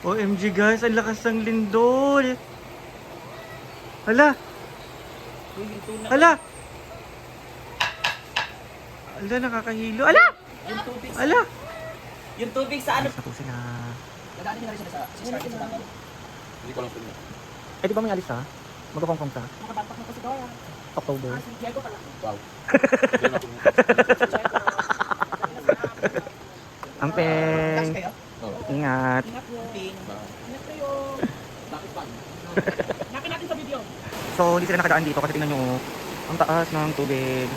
OMG guys, ang lakas ng lindol. Hala! Hala! Hala, nakakahilo. Hala! Yung tubig sa... Hala! Yung tubig sa ano? Alis na po sila. Nag-ano din na rin sila sa dagat. Hindi ko lang pinag. Eh, di ba may alis ha? Mag-Hong sa Nakabagpak na po si Dora. October. Si Diego pala. Wow. Ang Relax peng. kayo. Ingat. Ingat po. Ingat kayo. Bakit ba? Nakita natin sa video. So, hindi sila nakadaan dito kasi tingnan nyo, ang taas ng tubig.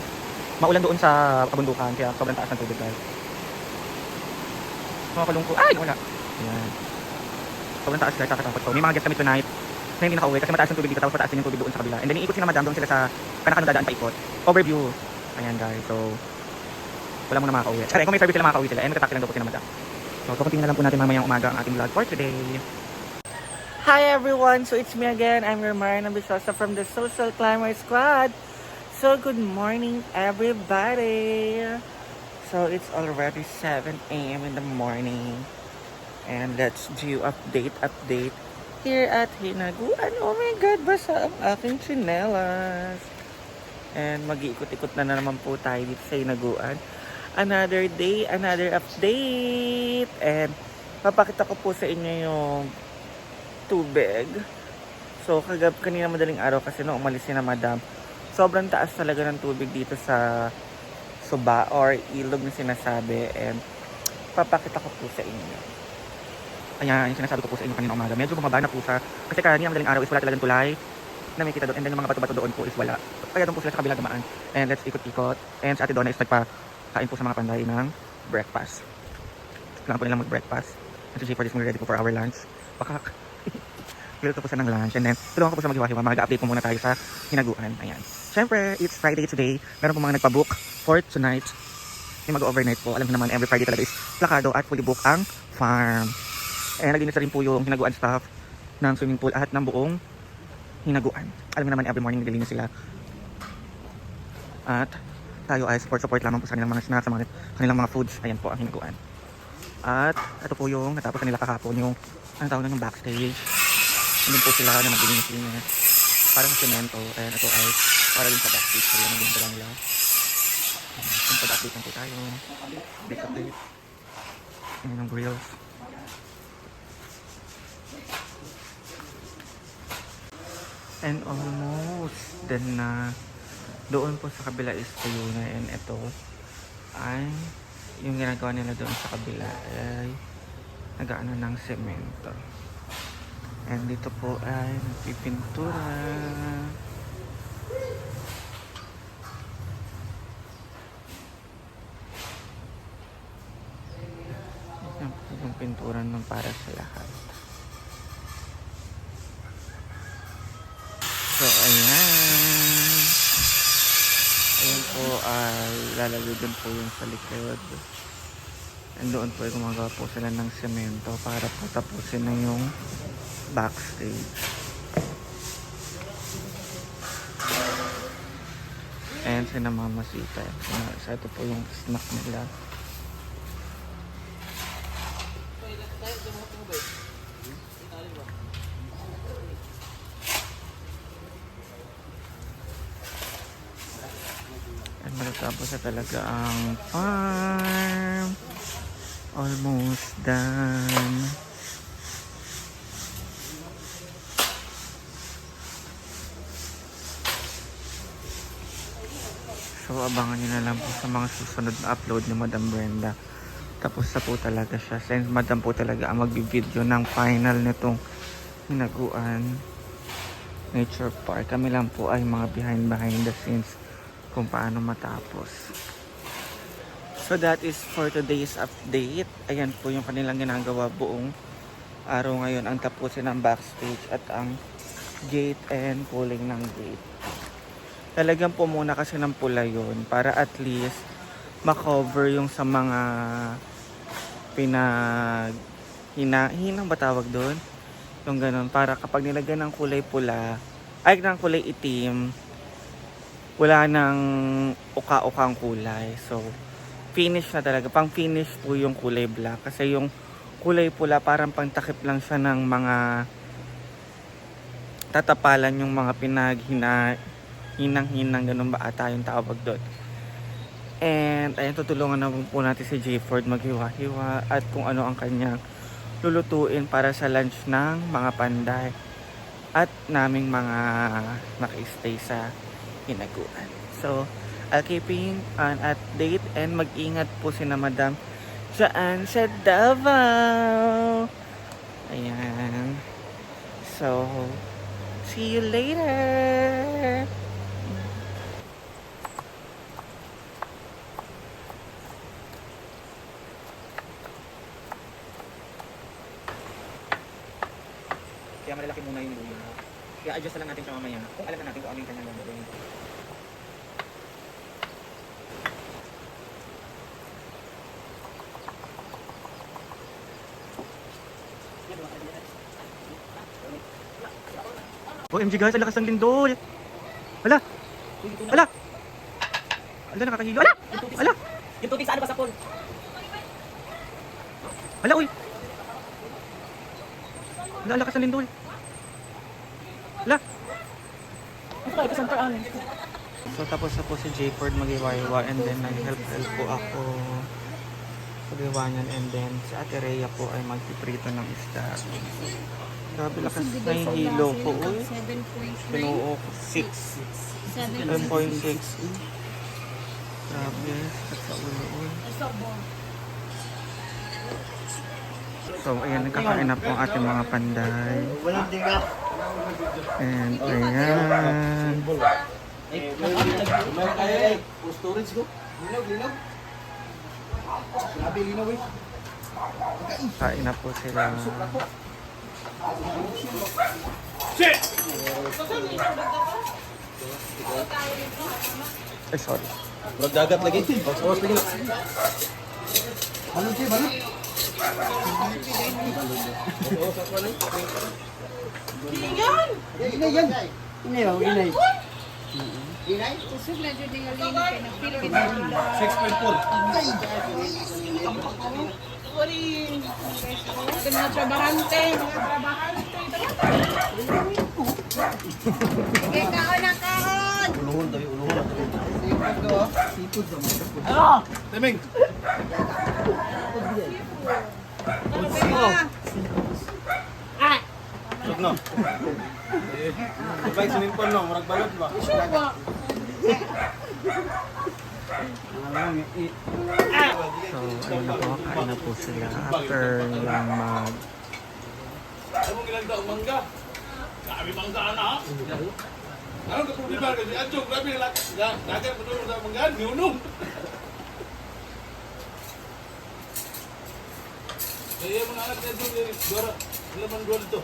Maulan doon sa kabundukan, kaya sobrang taas ng tubig guys. Mga kalungko. Ay, wala. Ayan. Sobrang taas guys, kakatakot ko. May mga guests kami tonight na hindi nakauwi kasi mataas yung tubig dito, tapos mataas din yung tubig doon sa kabila. And then iikot sila madam, doon sila sa kanakano dadaan paikot. Overview. Ayan guys, so wala muna makakauwi. Kaya kung may service sila makakauwi sila, eh magtatak lang daw po sila madam. So kukuntin na lang po natin mamayang umaga ang ating vlog for today. Hi everyone, so it's me again. I'm your Mariana Bisosa from the Social Climber Squad. So good morning everybody. So it's already 7 a.m. in the morning. And let's do update here at Hinaguan. Oh my God, basa ang aking tsinelas. And mag-iikot-ikot na naman po tayo dito sa Hinaguan. Another day, another update. And papakita ko po sa inyo yung tubig. So kanina madaling araw kasi nung umalis na madam, sobrang taas talaga ng tubig dito sa suba or ilog na sinasabi. And papakita ko po sa inyo. Ayan, yung sinasabi ko po sa inyo kanina umaga. Medyo bumaba na po siya. Kasi kanina madaling araw is wala talagang tulay na may kita doon. And then yung mga bato-bato doon po is wala. Kaya doon po sila sa kabila gamaan. And let's ikot-ikot. And sa ate Donna is nagpa-kain po sa mga panday ng breakfast. Kailangan po nilang mag-breakfast. And si G4 is ready po for our lunch. Pakak. Piluto po siya ng lunch. And then tulungan ko po siya maghiwa-hiwa. Mag-update po muna tayo sa Hinaguan. Ayan. Siyempre, it's Friday today. Meron po mga nagpa-book for tonight. May mag-overnight po. Alam niyo naman, every Friday talaga is plakado at fully book ang farm. Eh, naglinis na rin po yung Hinaguan staff ng swimming pool at ng buong Hinaguan. Alam mo naman, every morning naglilinis sila. At tayo ay support lamang po sa kanilang mga snacks, sa kanilang mga foods. Ayan po ang Hinaguan. At ito po yung natapos na nila kahapon, yung ang tawag na yung backstage. Hindi po sila na naglilinis-linis. Parang semento. And ito ay para din sa backstage. Kaya naging nila. Yung pag-update lang po tayo. Update. Ayan yung grills. And almost done na. Doon po sa kabila is tuyo na. And ito ay yung ginagawa nila doon sa kabila ay nagaano ng semento. And dito po ay nagpipintura. Yan po yung pintura ng para sa lahat. So, ayan. Ayan po ay lalagay din po yung sa likod. And doon po ay gumagawa po sila ng semento para po tapusin na yung backstage. And sinamamasita. So, ito po yung snack nila. And matatapos na talaga ang farm. Almost done. So abangan nyo na lang po sa mga susunod na upload ni Madam Brenda. Tapos na po talaga siya. Since Madam po talaga ang mag-video ng final nitong Hinaguan Nature Park. Kami lang po ay mga behind the scenes kung paano matapos. So that is for today's update. Ayan po yung kanilang ginagawa buong araw ngayon. Ang tapusin ng backstage at ang gate and pulling ng gate. Talagang po muna kasi ng pula yun para at least makover yung sa mga hinang ba tawag doon? Yung ganun. Para kapag nilagyan ng kulay pula, ay ng kulay itim, wala nang uka-ukang kulay. So, finish na talaga. Pang finish po yung kulay black. Kasi yung kulay pula, parang pangtakip lang siya ng mga tatapalan yung mga hinang-hinang, ganun ba ata yung tawag doon. And ayun, tutulungan na po natin si Jayford maghiwa-hiwa at kung ano ang kanyang lulutuin para sa lunch ng mga panday at naming mga naka-stay sa hinaguan. So, I'll keeping an update and mag-ingat po si na Madam saan sa Davao. Ayan. So, see you later! Kaya malalaki muna yung luya. Kaya adjust na lang natin siya mamaya kung alam na natin kung ano yung kanyang gagawin. OMG guys, ang lakas ng lindol! Hala! Hala! Hala, nakakahilo! Hala! Hala! Yung tubig sa ano ba sa pool? Hala, uy! Hala, ang lakas ng lindol! Hala! Ito tayo kasang paraan. So tapos na po si Jayford mag-iwa-iwa and then nag-help po ako pag-iwa niyan, and then si Ate Rhea po ay magpiprito ng isda. Grabe lakas na yung hilo po. Uy, 7.3. pinuo ko 6. 7.6. Grabe, at sa ulo. Uy. So ayan, nagkakain na po ang ating mga panday. And ayan. Storage ko. Linog. Grabe linaw eh. Kain na po sila. Ay, sorry. Dagat lagi. Oras lagi. Balon siya, balon. Inay yan. Inay oh, inay. Inay? Kusog na dyan yung alin kay na feel kita nila. 6.4. Ito mga trabahante. Sige, kaon na kaon! Uluhon tayo, uluhon. Seafood daw. Temeng. Ah! Sug no. Baik sinimpon no, murag balot ba? So, ayun na po, kain na po sila after nilang mag... Anong ilang taong mangga? Grabe mangga na ha? Anong kaproblema kasi Adjo, grabe na dagat pa doon sa mangga, niunom. Kaya mga anak ni Adjo, dora, laman dua dito.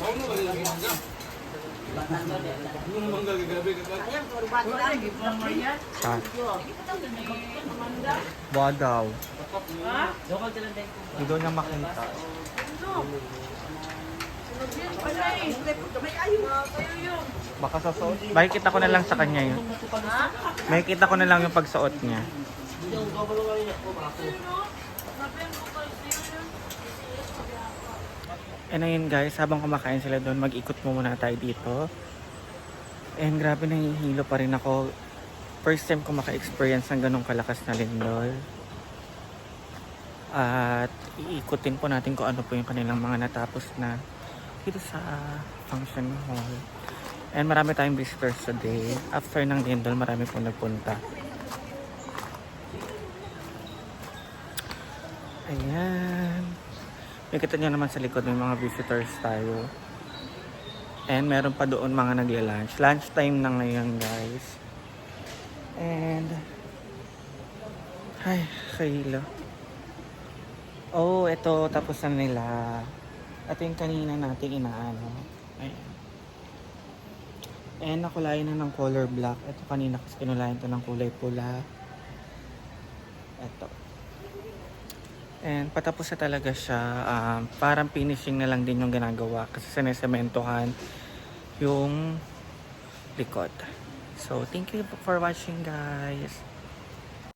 Kau na ba yung mangga? Yung mangga, grabe ka. Kat. Badaw. Hindi daw niya makita. Baka sa suot. Makikita ko na lang sa kanya yun. Makikita ko na lang yung pagsuot niya. And ayun guys, habang kumakain sila doon, mag-ikot muna tayo dito. And grabe, nahihilo pa rin ako. First time ko maka-experience ng ganong kalakas na lindol. At iikutin po natin kung ano po yung kanilang mga natapos na dito sa function hall. And marami tayong visitors today. After ng lindol, marami po nagpunta. Ayan. Nakita nyo naman sa likod may mga visitors tayo. And meron pa doon mga nagla-lunch. Lunch time na ngayon guys. And ay, kahilo. Oh, ito tapos na nila. Ito yung kanina natin inaano. Ayan. And nakulayan na ng color black. Ito kanina kasi kinulayan to ng kulay pula. Ito. And patapos na talaga siya. Parang finishing na lang din yung ginagawa kasi sinesementohan yung likod. So, thank you for watching, guys.